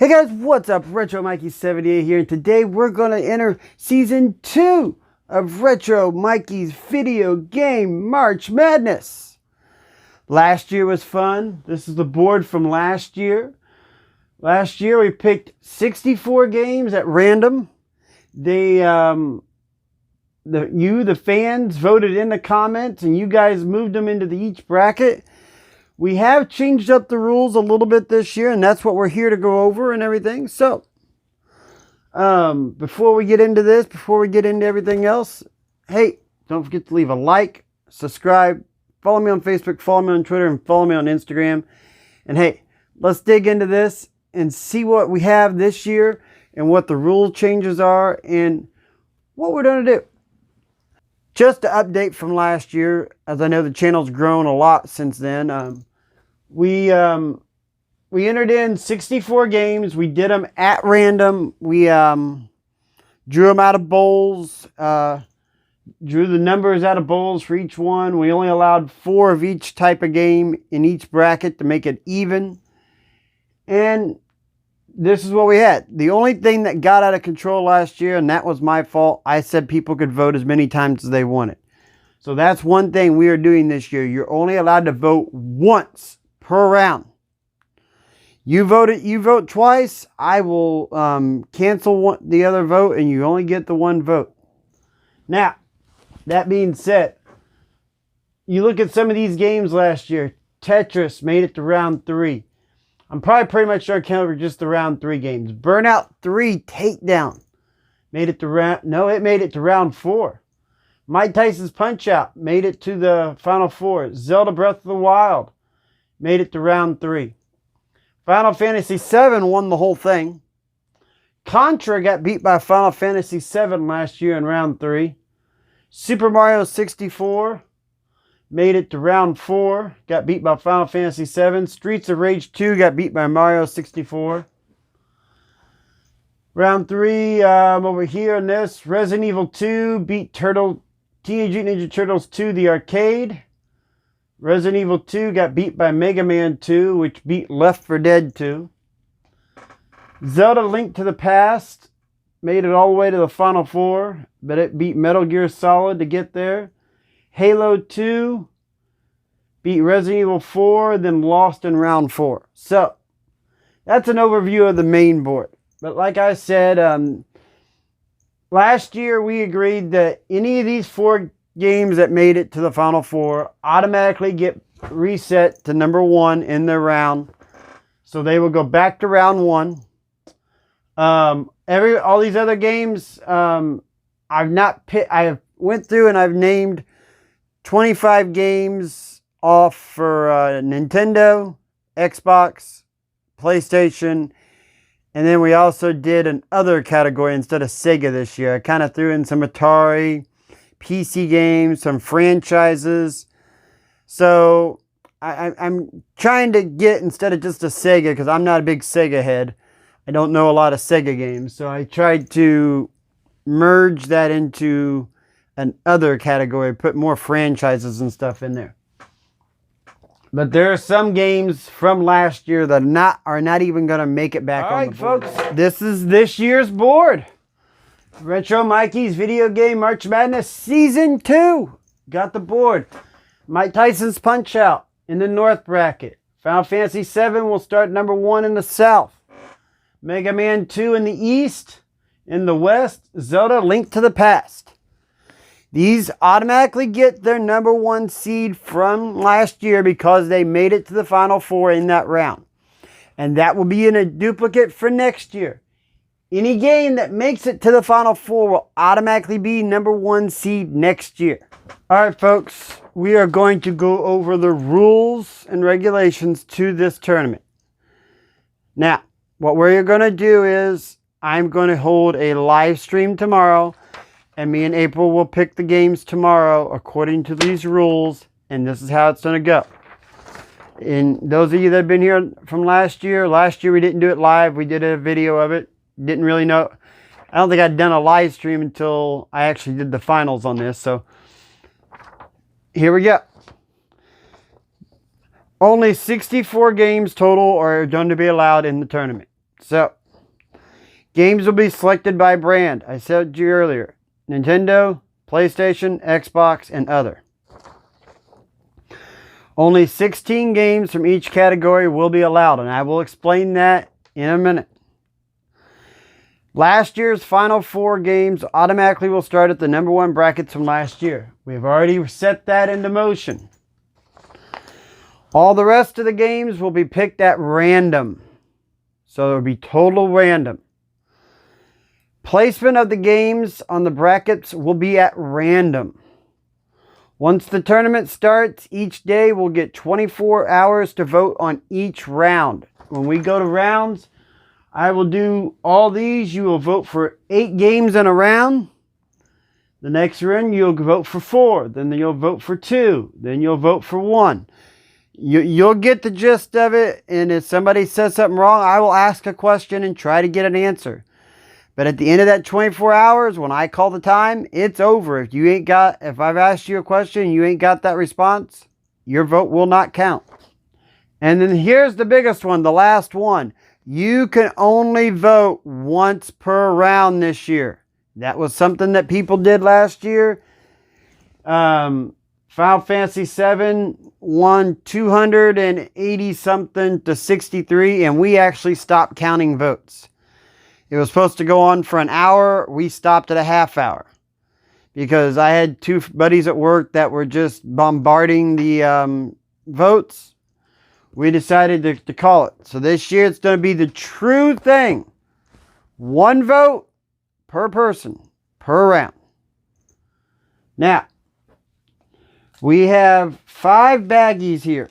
Hey guys, what's up? Retromikey78 here, and today we're going to enter Season 2 of Retro Mikey's video game March Madness. Last year was fun. This is the board from last year. Last year we picked 64 games at random. The fans voted in the comments, and you guys moved them into each bracket. We have changed up the rules a little bit this year, and that's what we're here to go over and everything. So, before we get into this, before we get into everything else, hey, don't forget to leave a like, subscribe, follow me on Facebook, follow me on Twitter, and follow me on Instagram. And hey, let's dig into this and see what we have this year and what the rule changes are and what we're going to do. Just to update from last year, as I know the channel's grown a lot since then. We entered in 64 games. We did them at random. We drew them out of bowls. Drew the numbers out of bowls for each one. We only allowed 4 of each type of game in each bracket to make it even. And this is what we had. The only thing that got out of control last year, and that was my fault, I said people could vote as many times as they wanted. So that's one thing we are doing this year. You're only allowed to vote once per round. You vote twice, I will cancel the other vote, and you only get the one vote. Now, that being said, you look at some of these games last year. Tetris made it to round 3. I'm probably pretty much sure I counted just the round 3 games. Burnout 3 Takedown made it to round 4. Mike Tyson's Punch-Out made it to the Final 4. Zelda Breath of the Wild made it to round 3. Final Fantasy VII won the whole thing. Contra got beat by Final Fantasy VII last year in round 3. Super Mario 64 made it to round 4. Got beat by Final Fantasy VII. Streets of Rage 2 got beat by Mario 64. Round 3, over here in this, Resident Evil 2 beat Teenage Mutant Ninja Turtles 2, the arcade. Resident Evil 2 got beat by Mega Man 2, which beat Left 4 Dead 2. Zelda Link to the Past made it all the way to the Final 4, but it beat Metal Gear Solid to get there. Halo 2 beat Resident Evil 4, then lost in round 4. So, that's an overview of the main board. But like I said, last year we agreed that any of these 4 games that made it to the Final 4 automatically get reset to number 1 in their round. So they will go back to round 1. All these other games, I went through and I've named 25 games off for Nintendo, Xbox, PlayStation, and then we also did an other category instead of Sega this year. I kind of threw in some Atari, PC games, some franchises. So I'm trying to get, instead of just a Sega, because I'm not a big Sega head, I don't know a lot of Sega games. So I tried to merge that into an other category, put more franchises and stuff in there. But there are some games from last year that are not even going to make it back on the board. All right, folks, this is this year's board. Retro Mikey's Video Game March Madness Season 2. Got the board. Mike Tyson's Punch-Out in the North bracket. Final Fantasy VII will start number 1 in the South. Mega Man 2 in the East. In the West, Zelda Link to the Past. These automatically get their number 1 seed from last year because they made it to the Final 4 in that round. And that will be in a duplicate for next year. Any game that makes it to the Final 4 will automatically be number 1 seed next year. Alright folks, we are going to go over the rules and regulations to this tournament. Now, what we're going to do is, I'm going to hold a live stream tomorrow, and me and April will pick the games tomorrow according to these rules, and this is how it's going to go. And those of you that have been here from last year we didn't do it live, we did a video of it. Didn't really know, I don't think I'd done a live stream until I actually did the finals on this, so here we go. Only 64 games total are going to be allowed in the tournament. So, games will be selected by brand. I said to you earlier, Nintendo, PlayStation, Xbox, and other. Only 16 games from each category will be allowed, and I will explain that in a minute. Last year's final 4 games automatically will start at the number 1 brackets from last year. We've already set that into motion. All the rest of the games will be picked at random. So it will be total random. Placement of the games on the brackets will be at random. Once the tournament starts, each day we'll get 24 hours to vote on each round. When we go to rounds, I will do all these. You will vote for 8 games in a round. The next round, you'll vote for 4. Then you'll vote for 2. Then you'll vote for 1. You'll get the gist of it. And if somebody says something wrong, I will ask a question and try to get an answer. But at the end of that 24 hours, when I call the time, it's over. If I've asked you a question and you ain't got that response, your vote will not count. And then here's the biggest one, the last one. You can only vote once per round this year. That was something that people did last year. Final Fantasy VII won 280 something to 63, and we actually stopped counting votes. It was supposed to go on for an hour. We stopped at a half hour because I had 2 buddies at work that were just bombarding the votes. We decided to call it. So this year it's going to be the true thing. 1 vote per person per round. Now, we have 5 baggies here.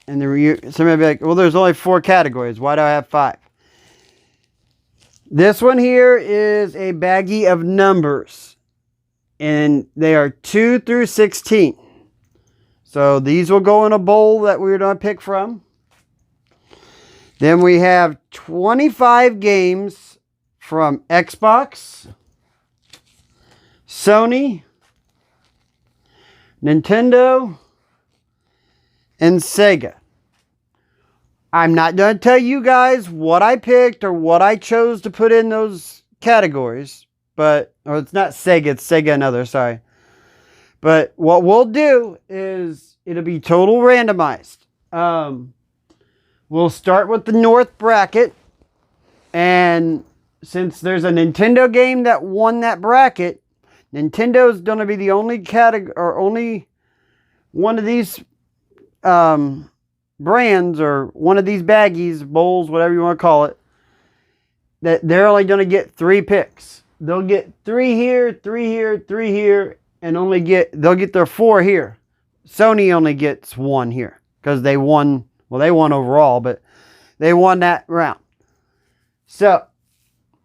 And somebody will be like, well, there's only 4 categories. Why do I have 5? This one here is a baggie of numbers. And they are 2 through 16. So these will go in a bowl that we're going to pick from. Then we have 25 games from Xbox, Sony, Nintendo, and Sega. I'm not going to tell you guys what I picked or what I chose to put in those categories. Or it's not Sega, it's Sega Another, sorry. But what we'll do is it'll be total randomized. We'll start with the North bracket. And since there's a Nintendo game that won that bracket, Nintendo's going to be the only category, or only one of these brands, or one of these baggies, bowls, whatever you want to call it, that they're only going to get 3 picks. They'll get 3 here, 3 here, 3 here, and they'll get their 4 here. Sony only gets 1 here because they won. Well, they won overall, but they won that round. So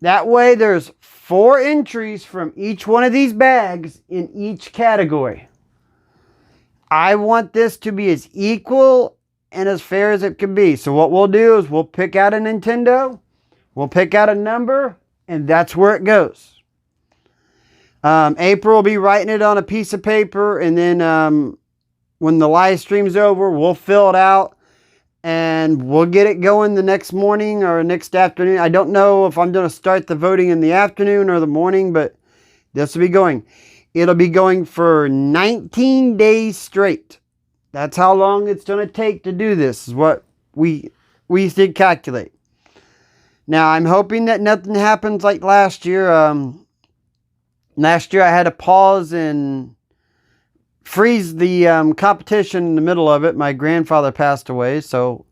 that way there's 4 entries from each one of these bags in each category. I want this to be as equal and as fair as it can be. So what we'll do is we'll pick out a Nintendo, we'll pick out a number, and that's where it goes. April will be writing it on a piece of paper, and then when the live stream's over, we'll fill it out, and we'll get it going the next morning or next afternoon. I don't know if I'm going to start the voting in the afternoon or the morning, but this will be going. It'll be going for 19 days straight. That's how long it's going to take to do this, is what we did calculate. Now, I'm hoping that nothing happens like last year. Last year I had to pause and freeze the competition in the middle of it. My grandfather passed away, so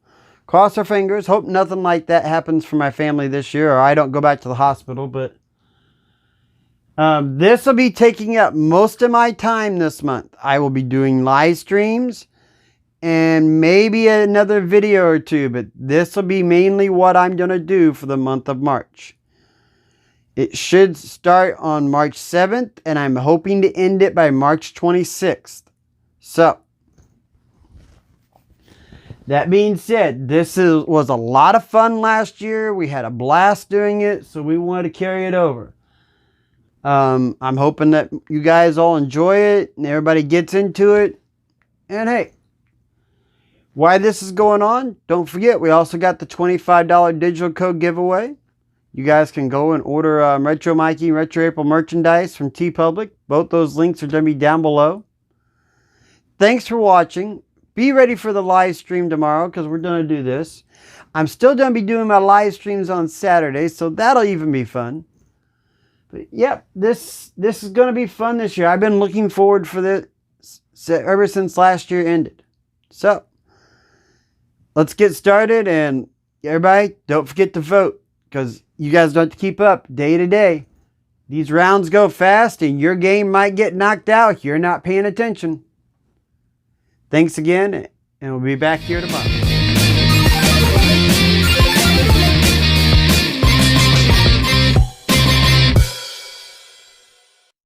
cross our fingers. Hope nothing like that happens for my family this year, or I don't go back to the hospital. But this will be taking up most of my time this month. I will be doing live streams and maybe another video or 2, but this will be mainly what I'm going to do for the month of March. It should start on March 7th, and I'm hoping to end it by March 26th. So, that being said, was a lot of fun last year. We had a blast doing it, so we wanted to carry it over. I'm hoping that you guys all enjoy it and everybody gets into it. And hey, Why this is going on, don't forget, we also got the $25 digital code giveaway. You guys can go and order Retro Mikey and RetroApril merchandise from TeePublic. Both those links are going to be down below. Thanks for watching. Be ready for the live stream tomorrow because we're going to do this. I'm still going to be doing my live streams on Saturdays, so that'll even be fun. But yep, this is going to be fun this year. I've been looking forward for this ever since last year ended. So, let's get started, and everybody, don't forget to vote because you guys don't have to keep up day to day. These rounds go fast, and your game might get knocked out if you're not paying attention. Thanks again, and we'll be back here tomorrow.